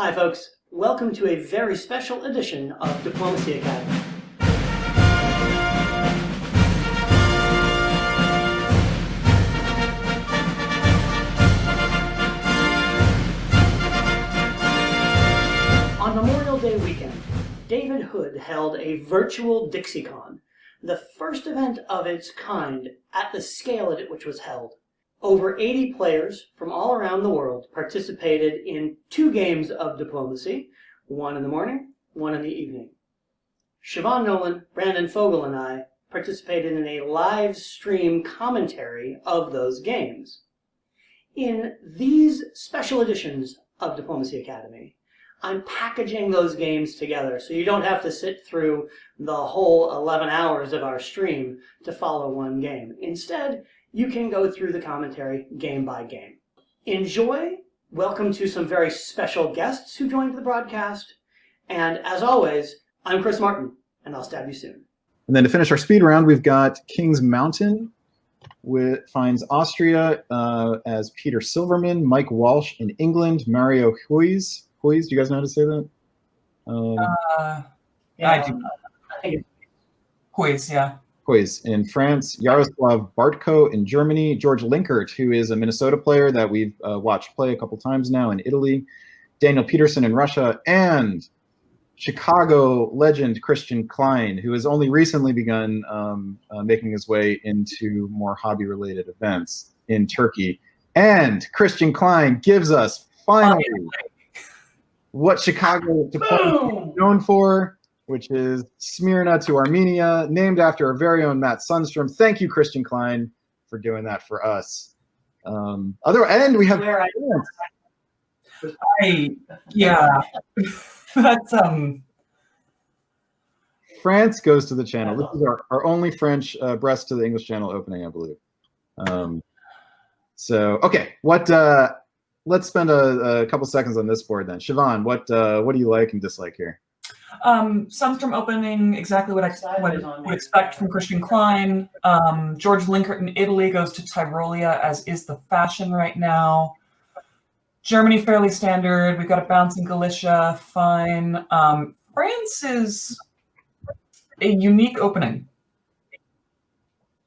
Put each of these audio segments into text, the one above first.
Hi folks, welcome to a very special edition of Diplomacy Academy. On Memorial Day weekend, David Hood held a virtual Dixiecon, the first event of its kind at the scale at which was held. Over 80 players from all around the world participated in 2 games of diplomacy, one in the morning, one in the evening. Siobhan Nolan, Brandon Fogel, and I participated in a live stream commentary of those games. In these special editions of Diplomacy Academy, I'm packaging those games together so you don't have to sit through the whole 11 hours of our stream to follow one game. Instead, you can go through the commentary game by game. Enjoy. Welcome to some very special guests who joined the broadcast. And as always, I'm Chris Martin, and I'll stab you soon. And then to finish our speed round, we've got Kings Mountain, which finds Austria as Peter Silverman, Mike Walsh in England, Mario Huys. Huys, do you guys know how to say that? Yeah, I do. I think Huys, yeah. Huys in France, Yaroslav Bartko in Germany, George Linkert, who is a Minnesota player that we've watched play a couple times now in Italy, Daniel Pedersen in Russia, and Chicago legend Christian Kline, who has only recently begun making his way into more hobby-related events in Turkey. And Christian Kline gives us finally what Chicago is known for, which is Smyrna to Armenia, named after our very own Matt Sundstrom. Thank you, Christian Kline, for doing that for us. And we have That's France goes to the channel. This is our only French Brest to the English channel opening, I believe. Okay, let's spend a couple seconds on this board then. Siobhan, what do you like and dislike here? Sundstrom opening, exactly what I would expect from Christian Kline. George Linkert in Italy goes to Tyrolia, as is the fashion right now. Germany, fairly standard. We've got a bounce in Galicia, fine. France is a unique opening.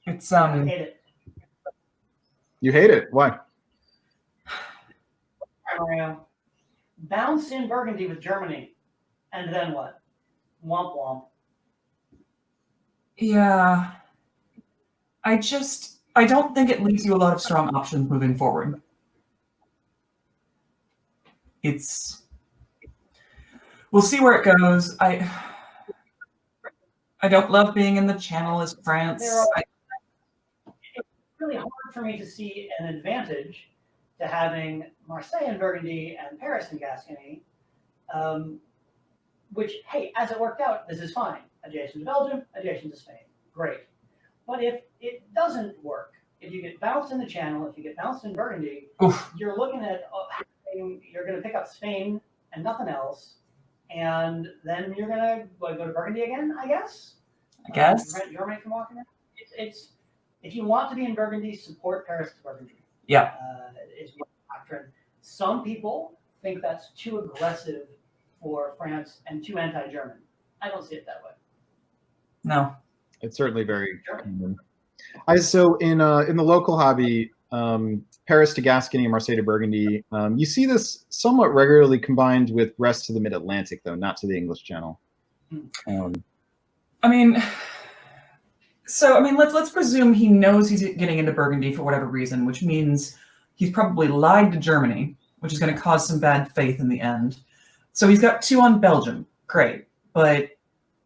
It's I hate it. You hate it? Why? Mario. Bounce in Burgundy with Germany, and then what? Womp womp. Yeah. I don't think it leaves you a lot of strong options moving forward. We'll see where it goes. I don't love being in the channel as France. It's really hard for me to see an advantage to having Marseille and Burgundy and Paris and Gascony, which, hey, as it worked out, this is fine. Adjacent to Belgium, adjacent to Spain. Great. But if it doesn't work, if you get bounced in the channel, if you get bounced in Burgundy, you're looking at you're going to pick up Spain and nothing else, and then you're going to go to Burgundy again, I guess? Prevent Germany from walking in? It's if you want to be in Burgundy, support Paris to Burgundy. Yeah. Is one doctrine. Some people think that's too aggressive for France and too anti-German. I don't see it that way. No. It's certainly very common. So in the local hobby, Paris to Gascony and Marseille to Burgundy, you see this somewhat regularly combined with Brest to the Mid-Atlantic, though, not to the English Channel. Let's presume he knows he's getting into Burgundy for whatever reason, which means he's probably lied to Germany, which is going to cause some bad faith in the end. So he's got 2 on Belgium. Great. But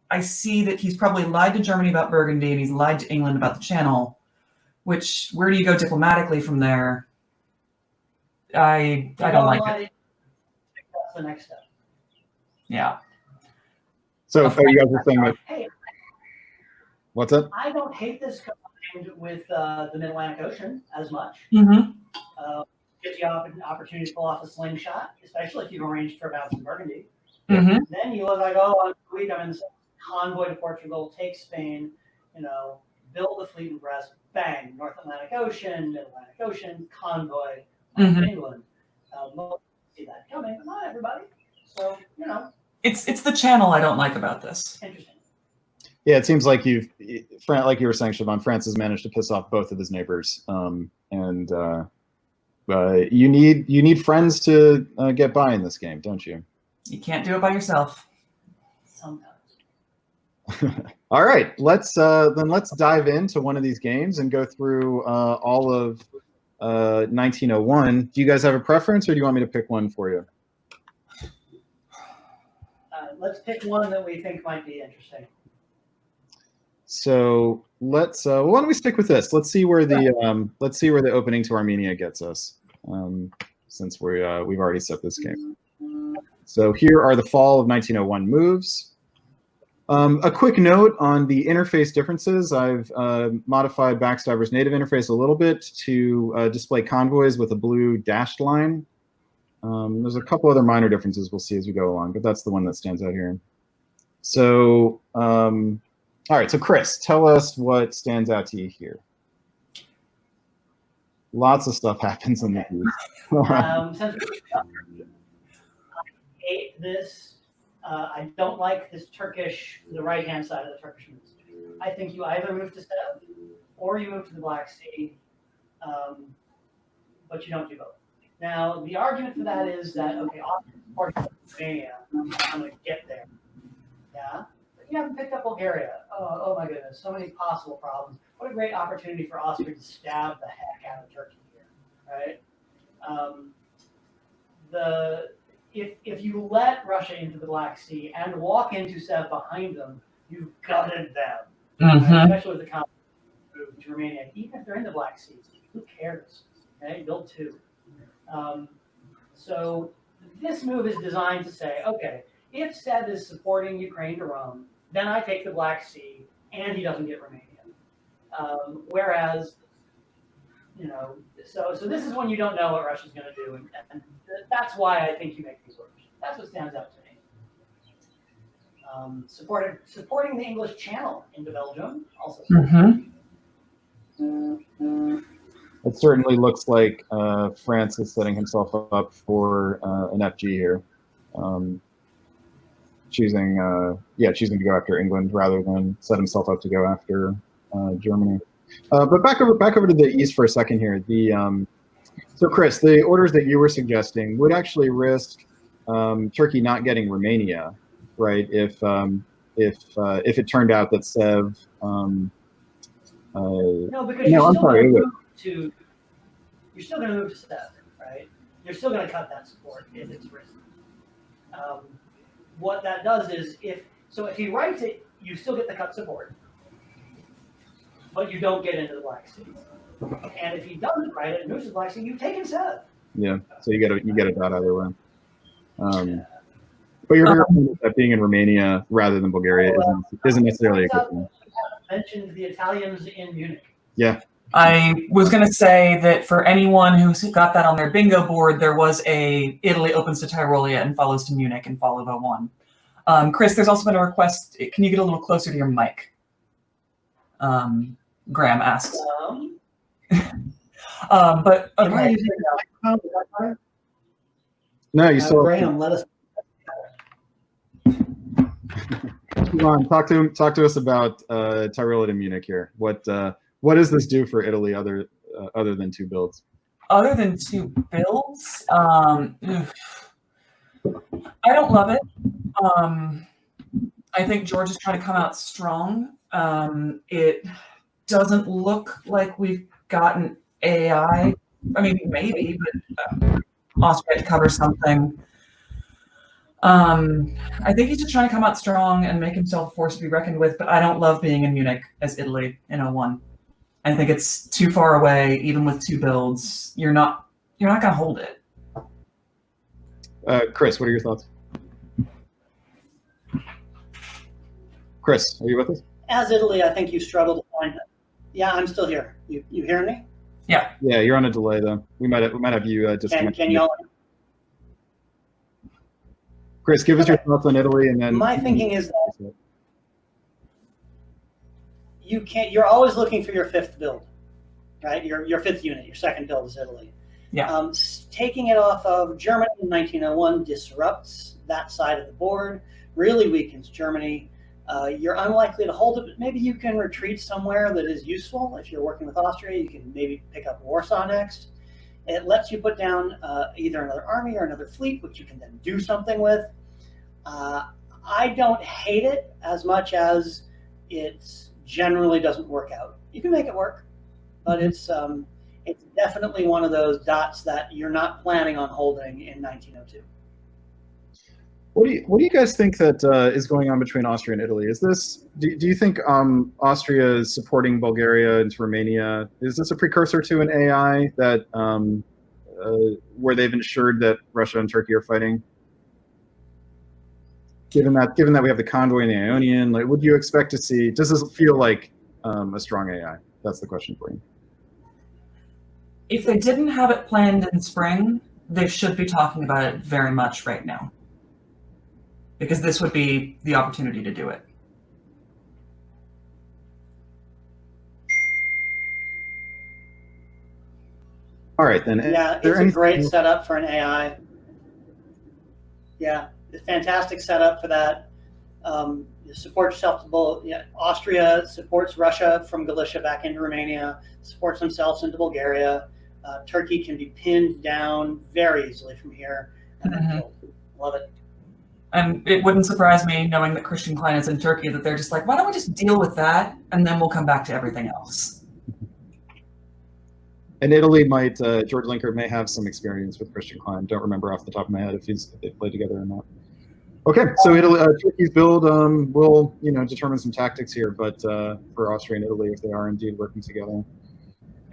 I see that he's probably lied to Germany about Burgundy and he's lied to England about the channel, which, where do you go diplomatically from there? I don't like it. That's the next step. Yeah. So you guys are saying that... Hey, what's up? I don't hate this combined with the Mid-Atlantic Ocean as much. Mm-hmm. Gives you an opportunity to pull off a slingshot, especially if you've arranged for a bounce in Burgundy. Mm-hmm. Then you look like, I'm in the convoy to Portugal, take Spain, build the fleet in Brest, bang, North Atlantic Ocean, Mid-Atlantic Ocean, convoy, England. Most see that coming, but not everybody. So, It's the channel I don't like about this. interesting. Yeah, it seems like like you were saying, Siobhan, France has managed to piss off both of his neighbors, and you need friends to get by in this game, don't you? You can't do it by yourself. Sometimes. All right, let's dive into one of these games and go through all of 1901. Do you guys have a preference, or do you want me to pick one for you? Let's pick one that we think might be interesting. So let's. Why don't we stick with this? Let's see where the opening to Armenia gets us, since we've already set this game. So here are the fall of 1901 moves. A quick note on the interface differences. I've modified Backstabber's native interface a little bit to display convoys with a blue dashed line. There's a couple other minor differences we'll see as we go along, but that's the one that stands out here. So, all right, so Chris, tell us what stands out to you here. Lots of stuff happens in the piece. Since I hate this, I don't like this the right-hand side of the Turkish moves. I think you either move to Sev or you move to the Black Sea, but you don't do both. Now, the argument for that is that, okay, Austria supports Romania. I'm going to get there. Yeah? But you haven't picked up Bulgaria. Oh my goodness, so many possible problems. What a great opportunity for Austria to stab the heck out of Turkey here, right? If you let Russia into the Black Sea and walk into Sev behind them, you've gutted them. Right? Especially with the conflict to Romania. Even if they're in the Black Sea, who cares? Okay, build two. So this move is designed to say, okay, if Sev is supporting Ukraine to Rome, then I take the Black Sea and he doesn't get Romania. Whereas, so this is when you don't know what Russia's going to do, and that's why I think you make these orders. That's what stands out to me. Supporting the English Channel into Belgium also. It certainly looks like France is setting himself up for an FG here, choosing to go after England rather than set himself up to go after Germany. But back over to the east for a second here. So Chris, the orders that you were suggesting would actually risk Turkey not getting Romania, right? If it turned out that Sev. No, because you're still going to move to Sev, right? You're still going to cut that support if it's risky. What that does is if he writes it, you still get the cut support, but you don't get into the Black Sea. And if he doesn't write it and moves to the Black Sea, you've taken Sev. Yeah, so you get a dot either way. But you're that being in Romania rather than Bulgaria isn't necessarily a good thing. Mentioned the Italians in Munich. Yeah. I was going to say that for anyone who got that on their bingo board, there was a Italy opens to Tyrolia and follows to Munich and follow by one. Chris, there's also been a request. Can you get a little closer to your mic? Graham asks. But okay. No, you saw Graham. Let us. Come on, talk to us about Tyrolia to Munich here. What does this do for Italy other than two builds? Other than two builds, I don't love it. I think George is trying to come out strong. It doesn't look like we've gotten AI. I mean, maybe, but Austria to cover something. I think he's just trying to come out strong and make himself a force to be reckoned with, but I don't love being in Munich as Italy in 01. I think it's too far away, even with two builds. You're not going to hold it. Chris, what are your thoughts? Chris, are you with us? As Italy, I think you struggle to find it. Yeah, I'm still here. You hearing me? Yeah. Yeah, you're on a delay though. We might have you disconnect. Can you all? Chris, give us your thoughts on Italy, and then my thinking is that you're always looking for your fifth build, right? Your fifth unit, your second build is Italy. Yeah. Taking it off of Germany in 1901 disrupts that side of the board, really weakens Germany. You're unlikely to hold it, but maybe you can retreat somewhere that is useful. If you're working with Austria, you can maybe pick up Warsaw next. It lets you put down either another army or another fleet, which you can then do something with. I don't hate it as much as it generally doesn't work out. You can make it work, but it's definitely one of those dots that you're not planning on holding in 1902. What do you guys think that is going on between Austria and Italy? Is this do you think Austria is supporting Bulgaria into Romania? Is this a precursor to an AI that where they've ensured that Russia and Turkey are fighting? Given that we have the convoy in the Ionian, like, would you expect to see? Does this feel like a strong AI? That's the question for you. If they didn't have it planned in spring, they should be talking about it very much right now, because this would be the opportunity to do it. All right, then. Yeah, it's a great setup for an AI. Yeah, it's a fantastic setup for that. You support yourself to Austria supports Russia from Galicia back into Romania, supports themselves into Bulgaria. Turkey can be pinned down very easily from here and then killed. Love it. And it wouldn't surprise me, knowing that Christian Kline is in Turkey, that they're just like, why don't we just deal with that, and then we'll come back to everything else. And Italy might, George Linkert may have some experience with Christian Kline. Don't remember off the top of my head if they played together or not. Okay, so Italy, Turkey's build will determine some tactics here, but for Austria and Italy, if they are indeed working together.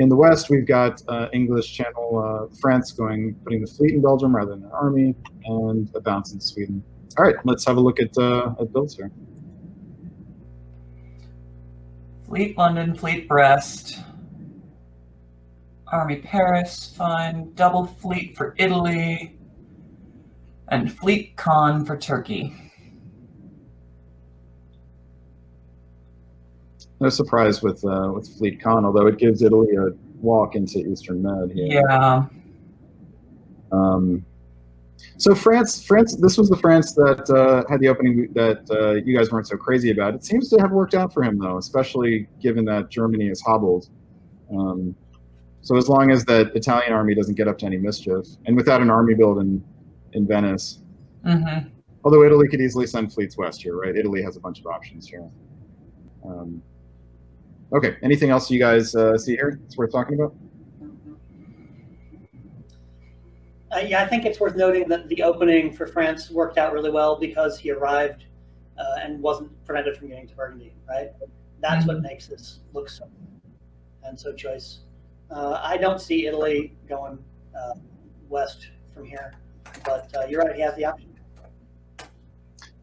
In the West, we've got English Channel France putting the fleet in Belgium rather than an army, and a bounce in Sweden. All right, let's have a look at builds here. Fleet London, Fleet Brest, Army Paris, fine. Double fleet for Italy, and Fleet Con for Turkey. No surprise with Fleet Con, although it gives Italy a walk into Eastern Med here. Yeah. So France. This was the France that had the opening that you guys weren't so crazy about. It seems to have worked out for him, though, especially given that Germany is hobbled. So as long as that Italian army doesn't get up to any mischief, and without an army build in Venice, although Italy could easily send fleets west here, right? Italy has a bunch of options here. Okay, anything else you guys see here that's worth talking about? Yeah, I think it's worth noting that the opening for France worked out really well because he arrived and wasn't prevented from getting to Burgundy, right? That's what makes this look so choice. I don't see Italy going west from here, but you're right, he has the option.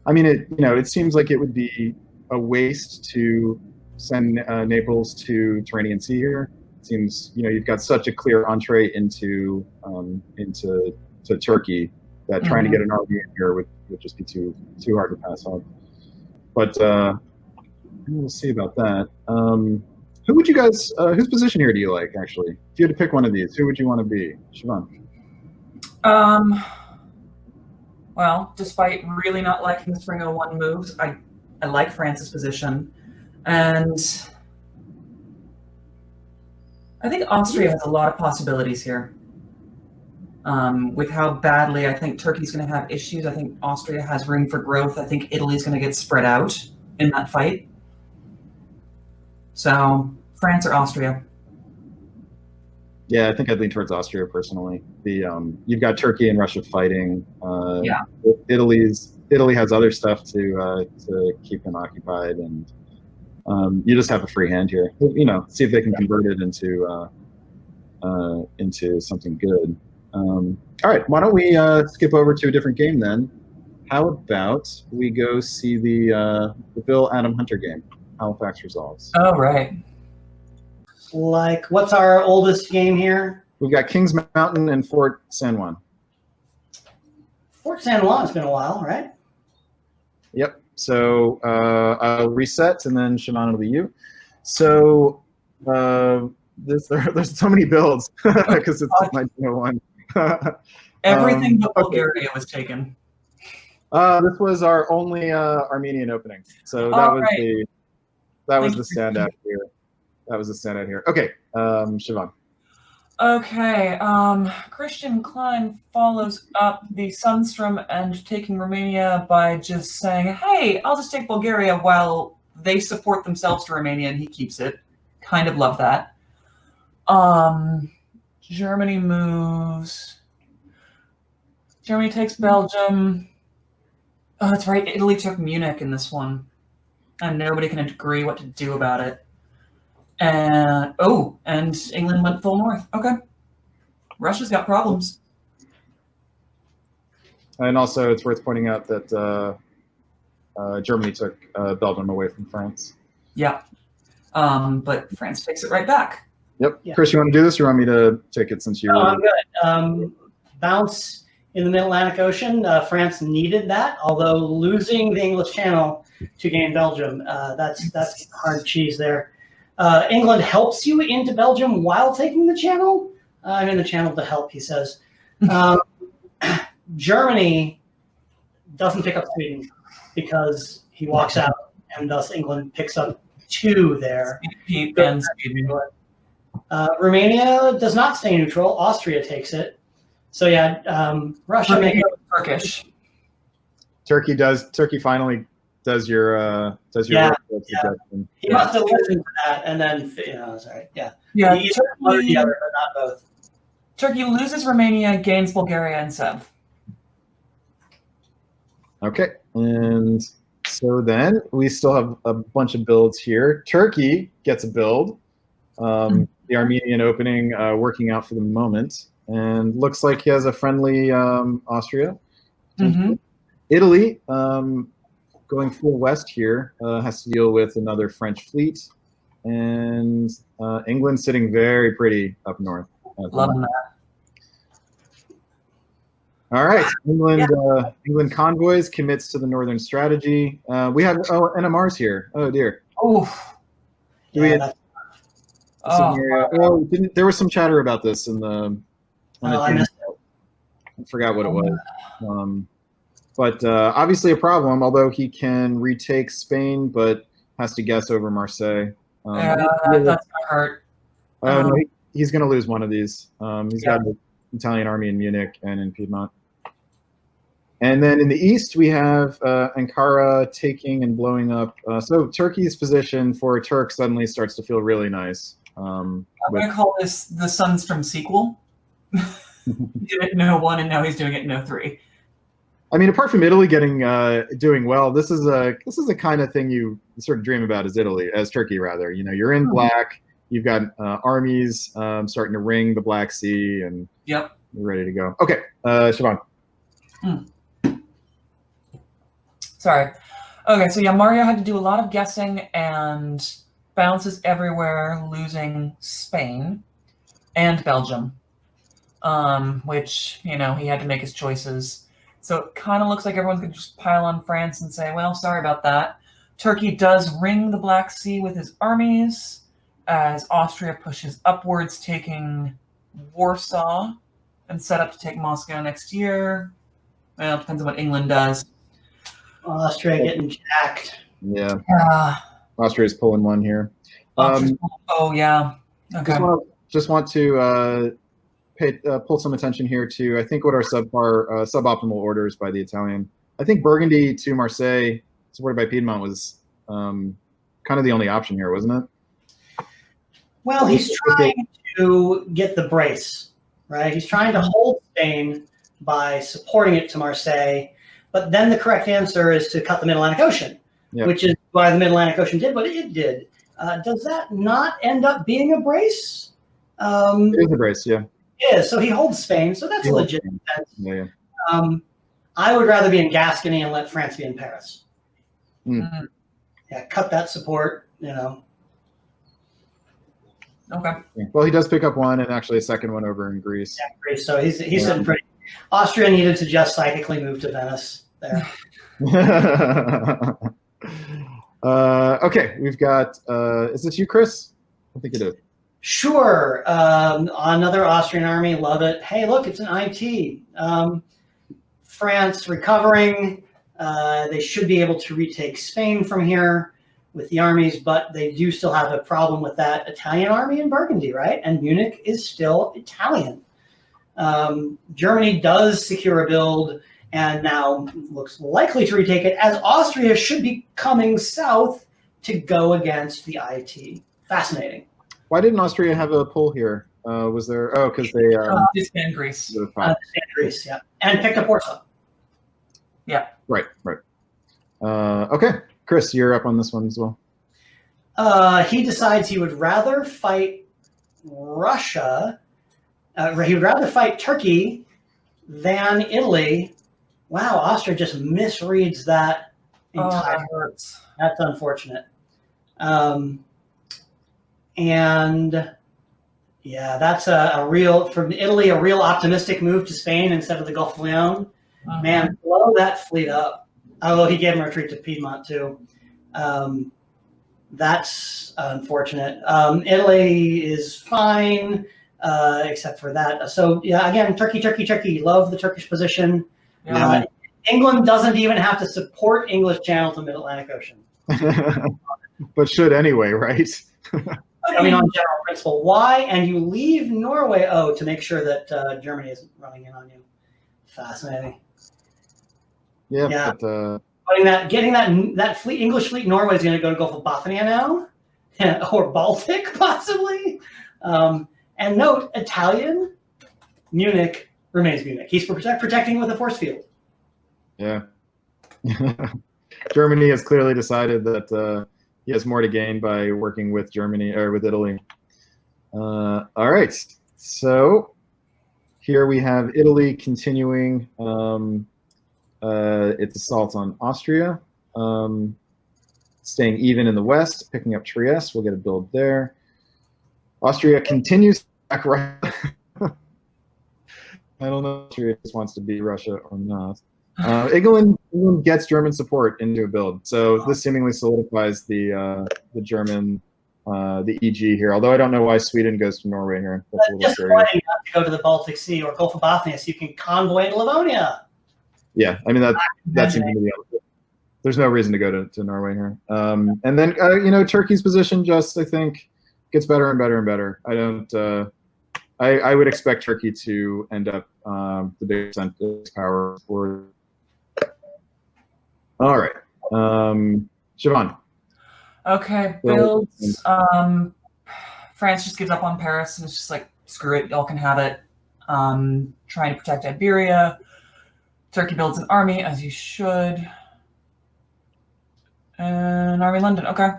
I mean, it seems like it would be a waste to send Naples to Tyrrhenian Sea here. It seems you've got such a clear entree into Turkey that trying to get an army in here would just be too hard to pass up. But we'll see about that. Who would you guys? Whose position here do you like? Actually, if you had to pick one of these, who would you want to be, Siobhan? Well, despite really not liking the Spring 01 moves, I like France's position, and I think Austria has a lot of possibilities here. With how badly I think Turkey's going to have issues, I think Austria has room for growth. I think Italy's going to get spread out in that fight. So, France or Austria? Yeah, I think I'd lean towards Austria personally. You've got Turkey and Russia fighting. Yeah. Italy has other stuff to keep them occupied, and you just have a free hand here. See if they can convert it into something good. All right, why don't we skip over to a different game then? How about we go see the Bill Adam Hunter game, Halifax Resolves. Oh, right. Like, what's our oldest game here? We've got Kings Mountain and Fort San Juan. Fort San Juan's been a while, right? Yep. So I'll reset, and then Siobhan will be you. So there's so many builds because it's 1901. Everything but Bulgaria was taken. This was our only Armenian opening, so that was right. the standout here. That was the standout here. Okay, Siobhan. Okay, Christian Kline follows up the Sundstrom and taking Romania by just saying, hey, I'll just take Bulgaria while they support themselves to Romania and he keeps it. Kind of love that. Germany moves. Germany takes Belgium. Oh, that's right. Italy took Munich in this one. And nobody can agree what to do about it. And England went full north. Okay. Russia's got problems. And also, it's worth pointing out that Germany took Belgium away from France. Yeah. But France takes it right back. Yep. Yeah. Chris, you want to do this, or you want me to take it since you? Oh, I'm good. Bounce in the Mid-Atlantic Ocean. France needed that, although losing the English Channel to gain Belgium, that's hard cheese there. England helps you into Belgium while taking the Channel. I'm in the Channel to help, he says. Germany doesn't pick up Sweden because he walks out, and thus England picks up 2 there. Romania does not stay neutral. Austria takes it. So yeah, Russia makes it Turkish. Turkey finally does your suggestion. He must have listened to that and then sorry. Yeah. Yeah. One or the other, but not both. Turkey loses Romania, gains Bulgaria and Sev. Okay, and so then we still have a bunch of builds here. Turkey gets a build. The Armenian opening working out for the moment, and looks like he has a friendly Austria. Mm-hmm. Italy, going full west here, has to deal with another French fleet, and England sitting very pretty up north. Loving that. All right, England convoys commits to the northern strategy. We have NMRs here. Oh dear. Oh. There was some chatter about this in the. I forgot what it was. But obviously a problem. Although he can retake Spain, but has to guess over Marseille. That's gonna hurt. No, he's going to lose one of these. He's got an Italian army in Munich and in Piedmont. And then in the east, we have Ankara taking and blowing up. So Turkey's position for a Turk suddenly starts to feel really nice. I'm going to call this the Sundstrom sequel. He did it in 01, and now he's doing it in 03. I mean, apart from Italy doing well, this is a kind of thing you sort of dream about as Turkey rather. You're in black. You've got armies starting to ring the Black Sea, and you're ready to go. Okay, Siobhan. Sorry. Okay, so Mario had to do a lot of guessing and bounces everywhere, losing Spain and Belgium, which, he had to make his choices. So it kind of looks like everyone's going to just pile on France and say, well, sorry about that. Turkey does ring the Black Sea with his armies as Austria pushes upwards, taking Warsaw and set up to take Moscow next year. Well, it depends on what England does. Austria getting jacked. Yeah. Austria's pulling one here. Okay. Just want to pull some attention here to, I think, what are suboptimal orders by the Italian. I think Burgundy to Marseille, supported by Piedmont, was kind of the only option here, wasn't it? Well, he's trying to get the brace, right? He's trying to hold Spain by supporting it to Marseille. But then the correct answer is to cut the Mid-Atlantic Ocean, which is why the Mid-Atlantic Ocean did what it did. Does that not end up being a brace? It is a brace, yeah. It is. So he holds Spain, so that's a legitimate sense. Yeah. I would rather be in Gascony and let France be in Paris. Yeah, cut that support, Okay. Well, he does pick up one and actually a second one over in Greece. Yeah, Greece. So he's sitting pretty. Austria needed to just psychically move to Venice there. Okay, we've got, is this you, Chris? I think it is. Sure. Another Austrian army, love it. Hey, look, it's an IT. France recovering. They should be able to retake Spain from here with the armies, but they do still have a problem with that Italian army in Burgundy, right? And Munich is still Italian. Germany does secure a build and now looks likely to retake it, as Austria should be coming south to go against the IT. Fascinating. Why didn't Austria have a pull here? Was there? Oh, because they disband Greece. Disband Greece, yeah, and picked up Warsaw. Yeah. Right. Okay, Chris, you're up on this one as well. He decides he would rather fight Russia. He would rather fight Turkey than Italy. Wow, Austria just misreads that entirely. That hurts. That's unfortunate. And yeah, that's a real, from Italy, a real optimistic move to Spain instead of the Gulf of Leon. Man, blow that fleet up. Although he gave him a retreat to Piedmont too. That's unfortunate. Italy is fine, except for that. So yeah, again, Turkey. Love the Turkish position. Yeah. England doesn't even have to support English Channel to Mid-Atlantic Ocean. But should anyway, right? I mean, on general principle. Why? And you leave Norway, to make sure that Germany isn't running in on you. Fascinating. Yeah. But, getting that fleet, English fleet, Norway is going to go to Gulf of Bothnia now, or Baltic possibly. And note, Italian, Munich remains Munich. He's protecting with a force field. Yeah. Germany has clearly decided that he has more to gain by working with Germany or with Italy. All right. So here we have Italy continuing its assault on Austria, staying even in the west, picking up Trieste. We'll get a build there. Austria continues to attack Russia. I don't know if Austria wants to beat Russia or not. England gets German support into a build, so this seemingly solidifies the German the EG here. Although I don't know why Sweden goes to Norway here. That's a little just scary. wanting not to go to the Baltic Sea or Gulf of Bothnia, so you can convoy to Livonia. Yeah, I mean that seems to be there's no reason to go to Norway here. And then Turkey's position just I think gets better and better and better. I don't. I would expect Turkey to end up the biggest power for. All right, Siobhan. Okay, builds. France just gives up on Paris and it's just like, screw it, y'all can have it. Trying to protect Iberia. Turkey builds an army, as you should. And Army London, okay.